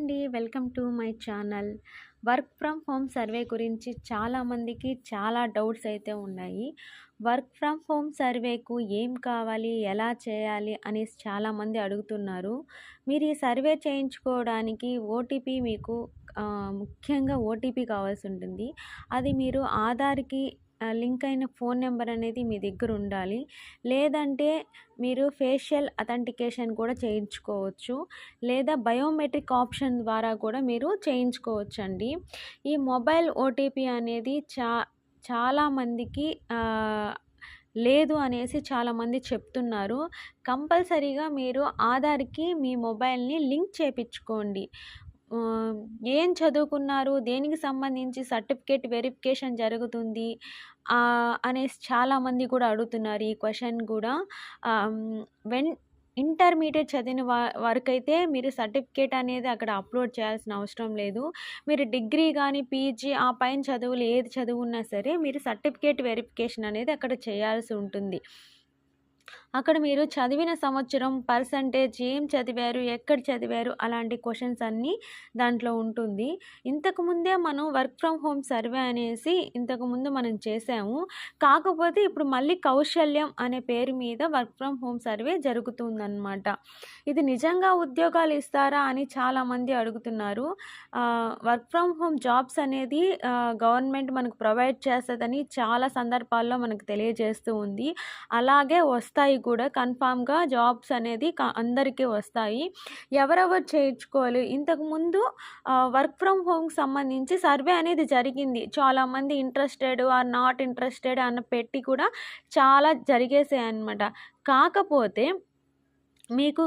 అండి. Welcome to my channel. Work from home survey గురించి చాలామందికి చాలా డౌట్స్ అయితే ఉన్నాయి. వర్క్ ఫ్రమ్ హోమ్ సర్వేకు ఏం కావాలి? ఎలా చేయాలి? అనేసి చాలామంది అడుగుతున్నారు. మీరు ఈ సర్వే చేయించుకోవడానికి ఓటీపీ మీకు ముఖ్యంగా ఓటీపీ కావాల్సి ఉంటుంది. అది మీరు ఆధార్‌కి లింక్ అయిన ఫోన్ నెంబర్ అనేది మీ దగ్గర ఉండాలి. లేదంటే మీరు ఫేషియల్ అథెంటికేషన్ కూడా చేయించుకోవచ్చు. లేదా బయోమెట్రిక్ ఆప్షన్ ద్వారా కూడా మీరు చేయించుకోవచ్చండి. ఈ మొబైల్ ఓటీపీ అనేది చాలామందికి లేదు అనేసి చాలామంది చెప్తున్నారు. కంపల్సరీగా మీరు ఆధార్‌కి మీ మొబైల్‌ని లింక్ చేపించుకోండి. ఆహ్, ఏం చదువుకున్నారు? దేనికి సంబంధించి సర్టిఫికేట్ వెరిఫికేషన్ జరుగుతుంది? అనేసి చాలామంది కూడా అడుగుతున్నారు ఈ క్వెషన్ కూడా. ఆహ్, హ్మ్, వెన్ ఇంటర్మీడియేట్ చదివిన వరకైతే మీరు సర్టిఫికేట్ అనేది అక్కడ అప్లోడ్ చేయాల్సిన అవసరం లేదు. మీరు డిగ్రీ కానీ, పీజీ ఆ పైన చదువులు ఏది చదువున్నా సరే మీరు సర్టిఫికేట్ వెరిఫికేషన్ అనేది అక్కడ చేయాల్సి ఉంటుంది. అక్కడ మీరు చదివిన సంవత్సరం, పర్సంటేజ్, ఏం చదివారు, ఎక్కడ చదివారు అలాంటి క్వెషన్స్ అన్నీ దాంట్లో ఉంటుంది. ఇంతకుముందే మనం వర్క్ ఫ్రమ్ హోమ్ సర్వే అనేసి ఇంతకుముందు మనం చేసాము. కాకపోతే ఇప్పుడు మళ్ళీ కౌశల్యం అనే పేరు మీద వర్క్ ఫ్రమ్ హోమ్ సర్వే జరుగుతుందనమాట. ఇది నిజంగా ఉద్యోగాలు ఇస్తారా అని చాలామంది అడుగుతున్నారు. వర్క్ ఫ్రమ్ హోమ్ జాబ్స్ అనేది గవర్నమెంట్ మనకు ప్రొవైడ్ చేస్తదని చాలా సందర్భాల్లో మనకు తెలియజేస్తూ ఉంది. అలాగే వస్తాయి కూడా కన్ఫామ్‌గా జాబ్స్ అనేది అందరికీ వస్తాయి. ఎవరెవరు చేయించుకోవాలి? ఇంతకుముందు వర్క్ ఫ్రమ్ హోమ్‌కి సంబంధించి సర్వే అనేది జరిగింది. చాలామంది ఇంట్రెస్టెడ్ ఆర్ నాట్ ఇంట్రెస్టెడ్ అని పెట్టి కూడా చాలా జరిగేసాయన్నమాట. కాకపోతే మీకు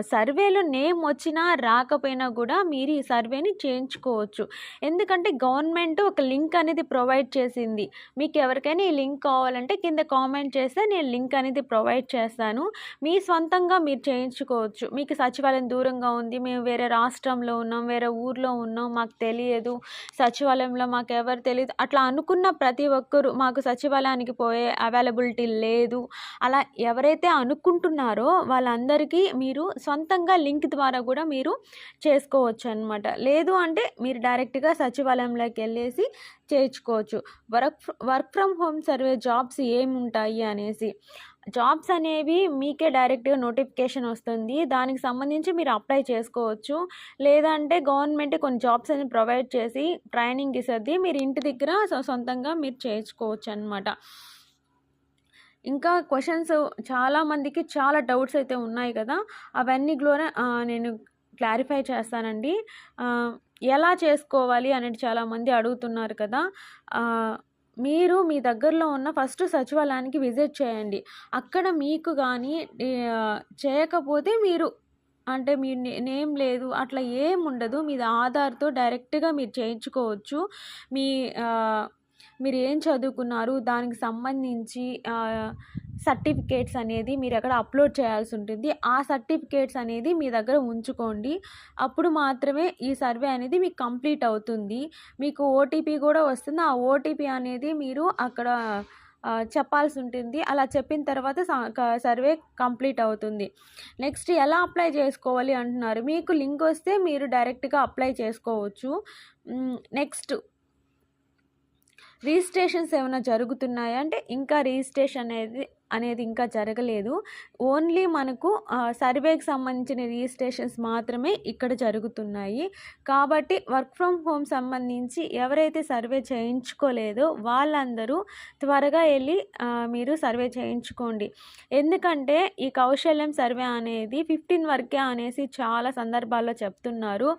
సర్వేలో నేమ్ వచ్చినా రాకపోయినా కూడా మీరు ఈ సర్వేని చేయించుకోవచ్చు. ఎందుకంటే గవర్నమెంట్ ఒక లింక్ అనేది ప్రొవైడ్ చేసింది. మీకు ఎవరికైనా ఈ లింక్ కావాలంటే కింద కామెంట్ చేస్తే నేను లింక్ అనేది ప్రొవైడ్ చేస్తాను. మీ స్వంతంగా మీరు చేయించుకోవచ్చు. మీకు సచివాలయం దూరంగా ఉంది, మేము వేరే రాష్ట్రంలో ఉన్నాం, వేరే ఊర్లో ఉన్నాం, మాకు తెలియదు, సచివాలయంలో మాకు ఎవరు తెలీదు అట్లా అనుకున్న ప్రతి ఒక్కరు మాకు సచివాలయానికి పోయే అవైలబిలిటీ లేదు అలా ఎవరైతే అనుకుంటున్నారో వాళ్ళందరికీ మీరు సొంతంగా లింక్ ద్వారా కూడా మీరు చేసుకోవచ్చు అనమాట. లేదు అంటే మీరు డైరెక్ట్‌గా సచివాలయంలోకి వెళ్ళేసి చేయించుకోవచ్చు. Work from home survey jobs ఏముంటాయి అనేసి. జాబ్స్ అనేవి మీకే డైరెక్ట్‌గా నోటిఫికేషన్ వస్తుంది. దానికి సంబంధించి మీరు అప్లై చేసుకోవచ్చు. లేదంటే గవర్నమెంట్ కొన్ని జాబ్స్ అనేది ప్రొవైడ్ చేసి ట్రైనింగ్ ఇస్తది. మీరు ఇంటి దగ్గర సొంతంగా మీరు చేయించుకోవచ్చనమాట. ఇంకా క్వెషన్స్ చాలామందికి చాలా డౌట్స్ అయితే ఉన్నాయి కదా! అవన్నీ కూడా నేను క్లారిఫై చేస్తానండి. ఎలా చేసుకోవాలి అనేది చాలామంది అడుగుతున్నారు కదా! మీరు మీ దగ్గరలో ఉన్న ఫస్ట్ సచివాలయానికి విజిట్ చేయండి. అక్కడ మీకు గానీ చేయకపోతే మీరు అంటే మీ నేమ్ లేదు అట్లా ఏముండదు. మీది ఆధార్‌తో డైరెక్ట్‌గా మీరు చేయించుకోవచ్చు. మీ మీరు ఏం చదువుకున్నారు దానికి సంబంధించి సర్టిఫికేట్స్ అనేది మీరు అక్కడ అప్లోడ్ చేయాల్సి ఉంటుంది. ఆ సర్టిఫికేట్స్ అనేది మీ దగ్గర ఉంచుకోండి. అప్పుడు మాత్రమే ఈ సర్వే అనేది మీకు కంప్లీట్ అవుతుంది. మీకు ఓటీపీ కూడా వస్తుంది. ఆ ఓటీపీ అనేది మీరు అక్కడ చెప్పాల్సి ఉంటుంది. అలా చెప్పిన తర్వాత సర్వే కంప్లీట్ అవుతుంది. నెక్స్ట్ ఎలా అప్లై చేసుకోవాలి అంటున్నారు. మీకు లింక్ వస్తే మీరు డైరెక్ట్‌గా అప్లై చేసుకోవచ్చు. నెక్స్ట్ రిజిస్ట్రేషన్స్ ఏమైనా జరుగుతున్నాయా అంటే ఇంకా రిజిస్ట్రేషన్ అనేది ఇంకా జరగలేదు. ఓన్లీ మనకు సర్వేకి సంబంధించిన రిజిస్ట్రేషన్స్ మాత్రమే ఇక్కడ జరుగుతున్నాయి. కాబట్టి వర్క్ ఫ్రమ్ హోమ్ సంబంధించి ఎవరైతే సర్వే చేయించుకోలేదో వాళ్ళందరూ త్వరగా వెళ్ళి మీరు సర్వే చేయించుకోండి. ఎందుకంటే ఈ కౌశల్యం సర్వే అనేది 15 వరకే అనేసి చాలా సందర్భాల్లో చెప్తున్నారు.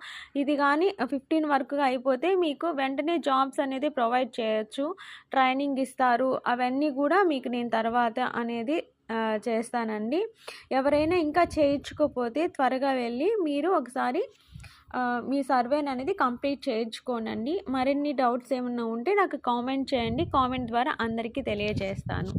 ఇది కానీ 15 వరకుగా అయిపోతే మీకు వెంటనే జాబ్స్ అనేది ప్రొవైడ్ చేయొచ్చు. ట్రైనింగ్ ఇస్తారు. అవన్నీ కూడా మీకు నేను తర్వాత అనేది చేస్తానండి. ఎవరైనా ఇంకా చేయించుకోకపోతే త్వరగా వెళ్ళి మీరు ఒకసారి మీ సర్వేని అనేది కంప్లీట్ చేయించుకోనండి. మరిన్ని డౌట్స్ ఏమన్నా ఉంటే నాకు కామెంట్ చేయండి. కామెంట్ ద్వారా అందరికీ తెలియజేస్తాను.